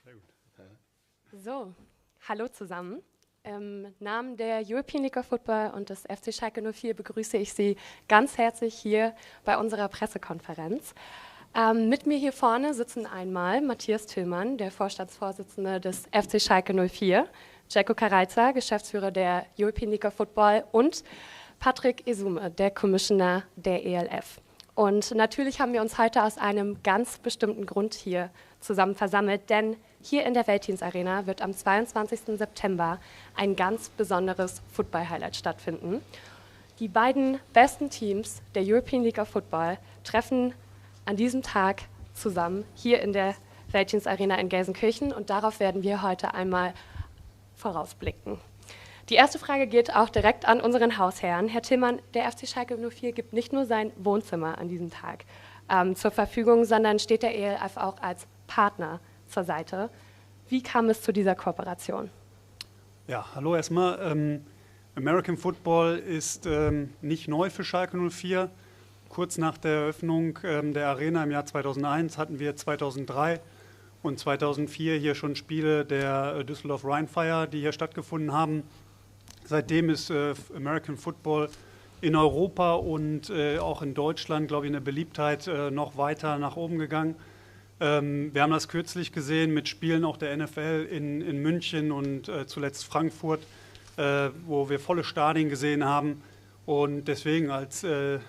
Sehr gut. So, hallo zusammen. Im Namen der European League of Football und des FC Schalke 04 begrüße ich Sie ganz herzlich hier bei unserer Pressekonferenz. Mit mir hier vorne sitzen einmal Matthias Tillmann, der Vorstandsvorsitzende des FC Schalke 04, Jacko Karajca, Geschäftsführer der European League of Football und Patrick Esume, der Commissioner der ELF. Und natürlich haben wir uns heute aus einem ganz bestimmten Grund hier zusammen versammelt, denn hier in der Veltins-Arena wird am 22. September ein ganz besonderes Football-Highlight stattfinden. Die beiden besten Teams der European League of Football treffen an diesem Tag zusammen hier in der Veltins-Arena in Gelsenkirchen und darauf werden wir heute einmal vorausblicken. Die erste Frage geht auch direkt an unseren Hausherrn. Herr Tillmann, der FC Schalke 04 gibt nicht nur sein Wohnzimmer an diesem Tag zur Verfügung, sondern steht der ELF auch als Partner zur Seite. Wie kam es zu dieser Kooperation? Ja, hallo erstmal. American Football ist nicht neu für Schalke 04. Kurz nach der Eröffnung der Arena im Jahr 2001 hatten wir 2003 und 2004 hier schon Spiele der Düsseldorf Rheinfire, die hier stattgefunden haben. Seitdem ist American Football in Europa und auch in Deutschland, glaube ich, in der Beliebtheit noch weiter nach oben gegangen. Wir haben das kürzlich gesehen mit Spielen auch der NFL in München und zuletzt Frankfurt, wo wir volle Stadien gesehen haben. Und deswegen, als wir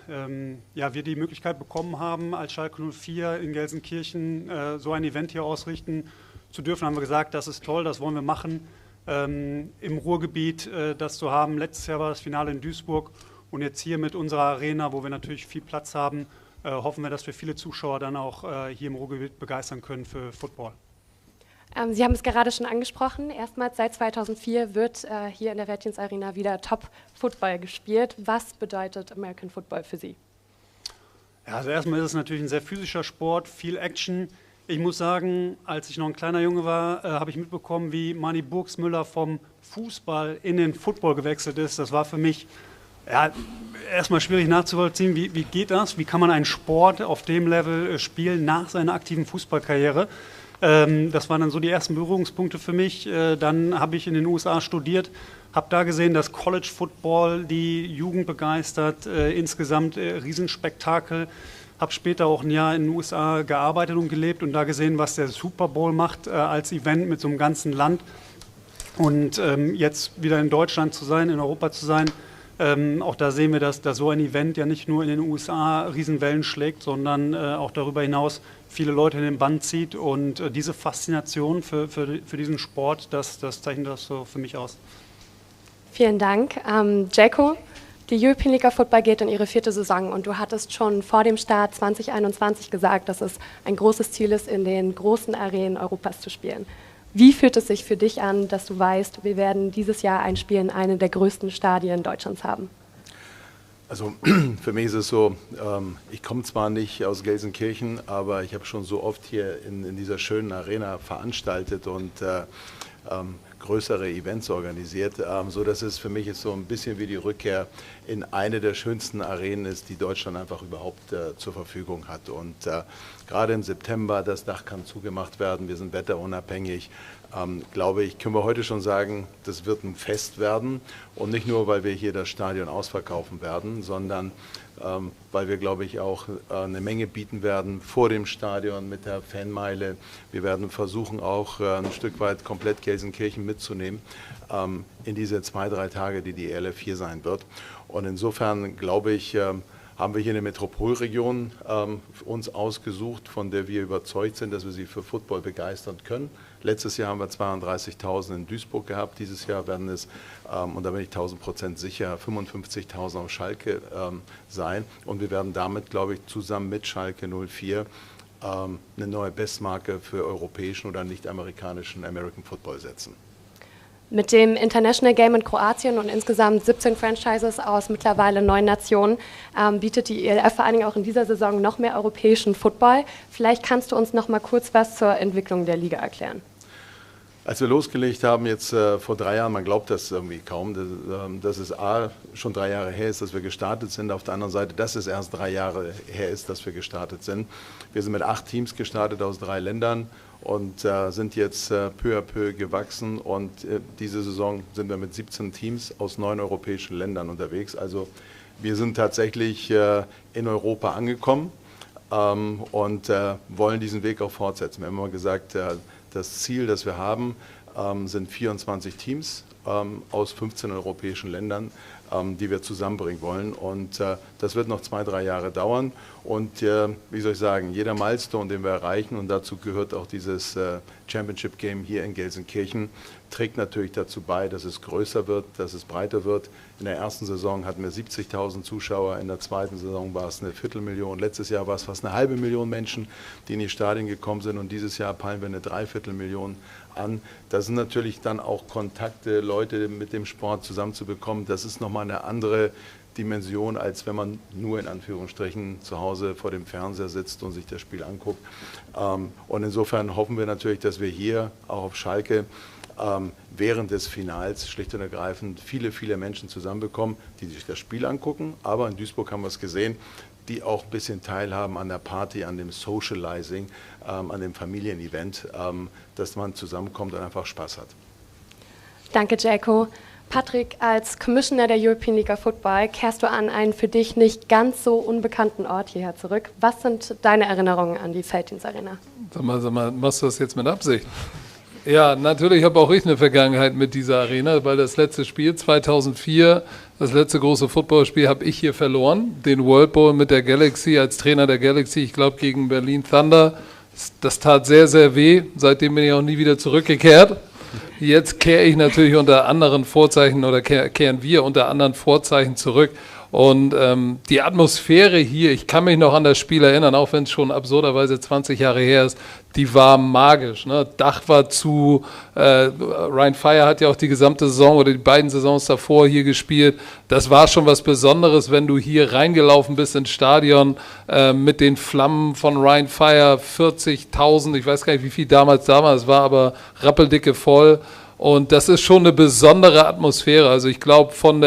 die Möglichkeit bekommen haben, als Schalke 04 in Gelsenkirchen so ein Event hier ausrichten zu dürfen, haben wir gesagt, das ist toll, das wollen wir machen. Im Ruhrgebiet das zu haben. Letztes Jahr war das Finale in Duisburg und jetzt hier mit unserer Arena, wo wir natürlich viel Platz haben, hoffen wir, dass wir viele Zuschauer dann auch hier im Ruhrgebiet begeistern können für Football. Sie haben es gerade schon angesprochen. Erstmals seit 2004 wird hier in der Veltins Arena wieder Top-Football gespielt. Was bedeutet American Football für Sie? Ja, also erstmal ist es natürlich ein sehr physischer Sport, viel Action. Ich muss sagen, als ich noch ein kleiner Junge war, habe ich mitbekommen, wie Manni Burgsmüller vom Fußball in den Football gewechselt ist. Das war für mich erstmal schwierig nachzuvollziehen. Wie geht das? Wie kann man einen Sport auf dem Level spielen nach seiner aktiven Fußballkarriere? Das waren dann so die ersten Berührungspunkte für mich. Dann habe ich in den USA studiert, habe da gesehen, dass College Football die Jugend begeistert, insgesamt Riesenspektakel. Habe später auch ein Jahr in den USA gearbeitet und gelebt und da gesehen, was der Super Bowl macht als Event mit so einem ganzen Land. Und jetzt wieder in Deutschland zu sein, in Europa zu sein, auch da sehen wir, dass so ein Event ja nicht nur in den USA Riesenwellen schlägt, sondern auch darüber hinaus viele Leute in den Bann zieht. Und diese Faszination für diesen Sport, das zeichnet das so für mich aus. Vielen Dank. Jacko, die European League of Football geht in ihre 4. Saison und du hattest schon vor dem Start 2021 gesagt, dass es ein großes Ziel ist, in den großen Arenen Europas zu spielen. Wie fühlt es sich für dich an, dass du weißt, wir werden dieses Jahr ein Spiel in einem der größten Stadien Deutschlands haben? Also für mich ist es so, ich komme zwar nicht aus Gelsenkirchen, aber ich habe schon so oft hier in dieser schönen Arena veranstaltet und größere Events organisiert, so dass es für mich ist so ein bisschen wie die Rückkehr in eine der schönsten Arenen ist, die Deutschland einfach überhaupt zur Verfügung hat. Und gerade im September, das Dach kann zugemacht werden, wir sind wetterunabhängig, glaube ich, können wir heute schon sagen, das wird ein Fest werden. Und nicht nur, weil wir hier das Stadion ausverkaufen werden, sondern weil wir, glaube ich, auch eine Menge bieten werden vor dem Stadion mit der Fanmeile. Wir werden versuchen, auch ein Stück weit komplett Gelsenkirchen mitzunehmen in diese 2-3 Tage, die ELF hier sein wird. Und insofern, glaube ich, haben wir hier eine Metropolregion uns ausgesucht, von der wir überzeugt sind, dass wir sie für Football begeistern können. Letztes Jahr haben wir 32.000 in Duisburg gehabt, dieses Jahr werden es, und da bin ich 1000% sicher, 55.000 auf Schalke sein. Und wir werden damit, glaube ich, zusammen mit Schalke 04 eine neue Bestmarke für europäischen oder nicht-amerikanischen American Football setzen. Mit dem International Game in Kroatien und insgesamt 17 Franchises aus mittlerweile 9 Nationen bietet die ELF vor allen Dingen auch in dieser Saison noch mehr europäischen Football. Vielleicht kannst du uns noch mal kurz was zur Entwicklung der Liga erklären. Als wir losgelegt haben, jetzt vor 3 Jahren, man glaubt das irgendwie kaum, dass es schon 3 Jahre her ist, dass wir gestartet sind. Auf der anderen Seite, dass es erst 3 Jahre her ist, dass wir gestartet sind. Wir sind mit 8 Teams gestartet aus 3 Ländern und sind jetzt peu à peu gewachsen. Und diese Saison sind wir mit 17 Teams aus 9 europäischen Ländern unterwegs. Also wir sind tatsächlich in Europa angekommen und wollen diesen Weg auch fortsetzen. Wir haben immer gesagt, das Ziel, das wir haben, sind 24 Teams aus 15 europäischen Ländern, die wir zusammenbringen wollen. Und das wird noch 2, 3 Jahre dauern. Und wie soll ich sagen, jeder Milestone, den wir erreichen, und dazu gehört auch dieses Championship Game hier in Gelsenkirchen, trägt natürlich dazu bei, dass es größer wird, dass es breiter wird. In der ersten Saison hatten wir 70.000 Zuschauer, in der zweiten Saison war es eine Viertelmillion, letztes Jahr war es fast eine halbe Million Menschen, die in die Stadien gekommen sind, und dieses Jahr peilen wir eine Dreiviertelmillion an. Das sind natürlich dann auch Kontakte, Leute mit dem Sport zusammenzubekommen. Das ist nochmal eine andere Dimension, als wenn man nur in Anführungsstrichen zu Hause vor dem Fernseher sitzt und sich das Spiel anguckt. Und insofern hoffen wir natürlich, dass wir hier auch auf Schalke während des Finals schlicht und ergreifend viele, viele Menschen zusammenbekommen, die sich das Spiel angucken. Aber in Duisburg haben wir es gesehen, die auch ein bisschen teilhaben an der Party, an dem Socializing, an dem Familienevent, dass man zusammenkommt und einfach Spaß hat. Danke, Jacko. Patrick, als Commissioner der European League of Football kehrst du an einen für dich nicht ganz so unbekannten Ort hierher zurück. Was sind deine Erinnerungen an die Felddienstarena? Sag mal, machst du das jetzt mit Absicht? Ja, natürlich habe auch ich eine Vergangenheit mit dieser Arena, weil das letzte Spiel 2004, das letzte große Footballspiel, habe ich hier verloren. Den World Bowl mit der Galaxy, als Trainer der Galaxy, ich glaube gegen Berlin Thunder. Das tat sehr, sehr weh. Seitdem bin ich auch nie wieder zurückgekehrt. Jetzt kehre ich natürlich unter anderen Vorzeichen oder kehren wir unter anderen Vorzeichen zurück. Und die Atmosphäre hier, ich kann mich noch an das Spiel erinnern, auch wenn es schon absurderweise 20 Jahre her ist, die war magisch. Ne? Dach war zu, Ryan Fire hat ja auch die gesamte Saison oder die beiden Saisons davor hier gespielt. Das war schon was Besonderes, wenn du hier reingelaufen bist ins Stadion mit den Flammen von Ryan Fire, 40.000, ich weiß gar nicht, wie viel damals da war, es war aber rappeldicke voll. Und das ist schon eine besondere Atmosphäre. Also ich glaube, vom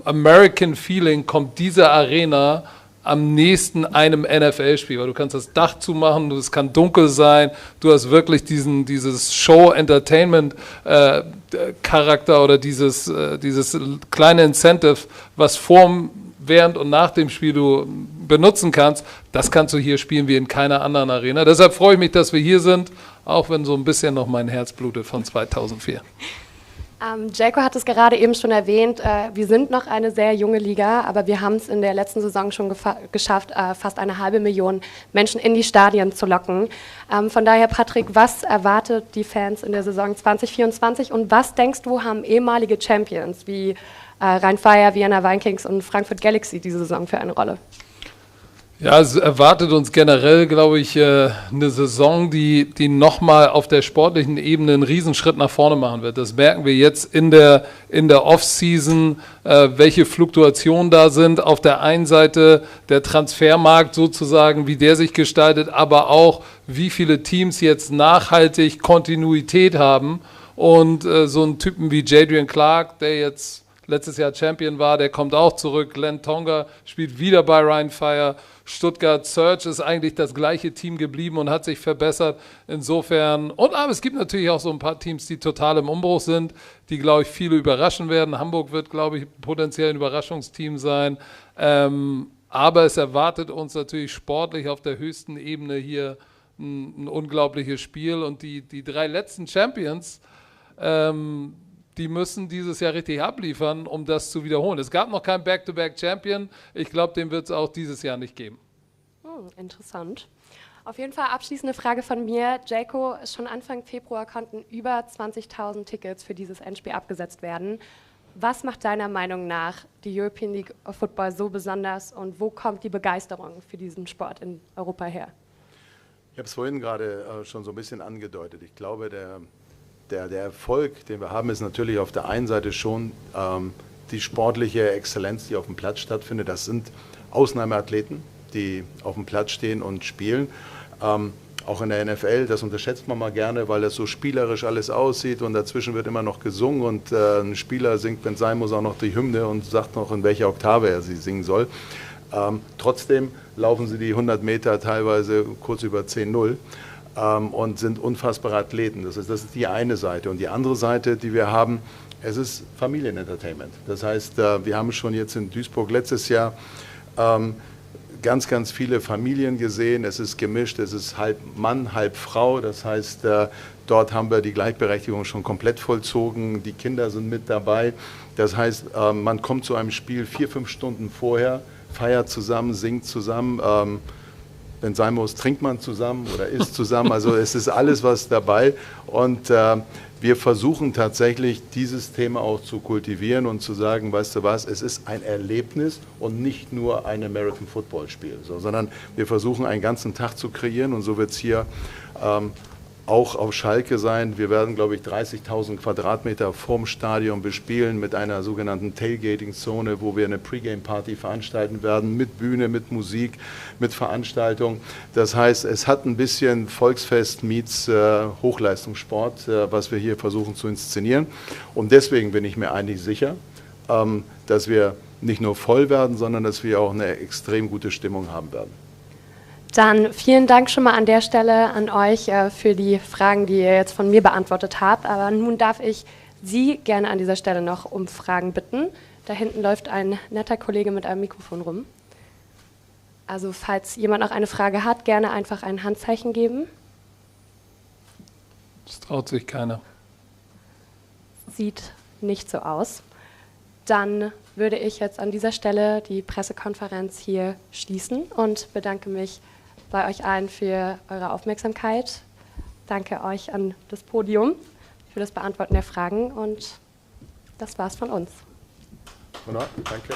American Feeling kommt diese Arena am nächsten einem NFL-Spiel, weil du kannst das Dach zumachen, es kann dunkel sein, du hast wirklich dieses Show-Entertainment-Charakter oder dieses kleine Incentive, was während und nach dem Spiel du benutzen kannst, das kannst du hier spielen wie in keiner anderen Arena. Deshalb freue ich mich, dass wir hier sind, auch wenn so ein bisschen noch mein Herz blutet von 2004. Jacko hat es gerade eben schon erwähnt, wir sind noch eine sehr junge Liga, aber wir haben es in der letzten Saison schon geschafft, fast 500.000 Menschen in die Stadien zu locken. Von daher, Patrick, was erwartet die Fans in der Saison 2024 und was denkst du, haben ehemalige Champions wie Rhein-Fire, Vienna Vikings und Frankfurt Galaxy diese Saison für eine Rolle? Ja, es erwartet uns generell, glaube ich, eine Saison, die nochmal auf der sportlichen Ebene einen Riesenschritt nach vorne machen wird. Das merken wir jetzt in der Off-Season, welche Fluktuationen da sind. Auf der einen Seite der Transfermarkt sozusagen, wie der sich gestaltet, aber auch, wie viele Teams jetzt nachhaltig Kontinuität haben. Und so einen Typen wie Jadrian Clark, der jetzt letztes Jahr Champion war, der kommt auch zurück. Glenn Tonga spielt wieder bei Rhein Fire. Stuttgart Surge ist eigentlich das gleiche Team geblieben und hat sich verbessert. Insofern, aber es gibt natürlich auch so ein paar Teams, die total im Umbruch sind, die, glaube ich, viele überraschen werden. Hamburg wird, glaube ich, potenziell ein Überraschungsteam sein. Aber es erwartet uns natürlich sportlich auf der höchsten Ebene hier ein unglaubliches Spiel. Und die 3 letzten Champions, die müssen dieses Jahr richtig abliefern, um das zu wiederholen. Es gab noch keinen Back-to-Back-Champion. Ich glaube, den wird es auch dieses Jahr nicht geben. Interessant. Auf jeden Fall abschließende Frage von mir. Jacko, schon Anfang Februar konnten über 20.000 Tickets für dieses Endspiel abgesetzt werden. Was macht deiner Meinung nach die European League of Football so besonders und wo kommt die Begeisterung für diesen Sport in Europa her? Ich habe es vorhin gerade schon so ein bisschen angedeutet. Ich glaube, der Erfolg, den wir haben, ist natürlich auf der einen Seite schon die sportliche Exzellenz, die auf dem Platz stattfindet. Das sind Ausnahmeathleten, die auf dem Platz stehen und spielen. auch in der NFL, das unterschätzt man mal gerne, weil das so spielerisch alles aussieht und dazwischen wird immer noch gesungen und ein Spieler singt, wenn es sein muss, auch noch die Hymne und sagt noch, in welcher Oktave er sie singen soll. Trotzdem laufen sie die 100 Meter teilweise kurz über 10:0 und sind unfassbare Athleten. Das ist die eine Seite. Und die andere Seite, die wir haben, es ist Familienentertainment. Das heißt, wir haben schon jetzt in Duisburg letztes Jahr ganz, ganz viele Familien gesehen. Es ist gemischt, es ist halb Mann, halb Frau. Das heißt, dort haben wir die Gleichberechtigung schon komplett vollzogen. Die Kinder sind mit dabei. Das heißt, man kommt zu einem Spiel 4-5 Stunden vorher, feiert zusammen, singt zusammen. Wenn es sein muss, trinkt man zusammen oder isst zusammen. Also es ist alles was dabei. Und wir versuchen tatsächlich, dieses Thema auch zu kultivieren und zu sagen, weißt du was, es ist ein Erlebnis und nicht nur ein American Football Spiel, sondern wir versuchen, einen ganzen Tag zu kreieren und so wird es hier auch auf Schalke sein. Wir werden, glaube ich, 30.000 Quadratmeter vorm Stadion bespielen mit einer sogenannten Tailgating-Zone, wo wir eine Pre-Game-Party veranstalten werden, mit Bühne, mit Musik, mit Veranstaltung. Das heißt, es hat ein bisschen Volksfest meets Hochleistungssport, was wir hier versuchen zu inszenieren. Und deswegen bin ich mir eigentlich sicher, dass wir nicht nur voll werden, sondern dass wir auch eine extrem gute Stimmung haben werden. Dann vielen Dank schon mal an der Stelle an euch für die Fragen, die ihr jetzt von mir beantwortet habt. Aber nun darf ich Sie gerne an dieser Stelle noch um Fragen bitten. Da hinten läuft ein netter Kollege mit einem Mikrofon rum. Also falls jemand noch eine Frage hat, gerne einfach ein Handzeichen geben. Das traut sich keiner. Sieht nicht so aus. Dann würde ich jetzt an dieser Stelle die Pressekonferenz hier schließen und bedanke mich bei euch allen für eure Aufmerksamkeit. Danke euch an das Podium für das Beantworten der Fragen und das war's von uns. Danke.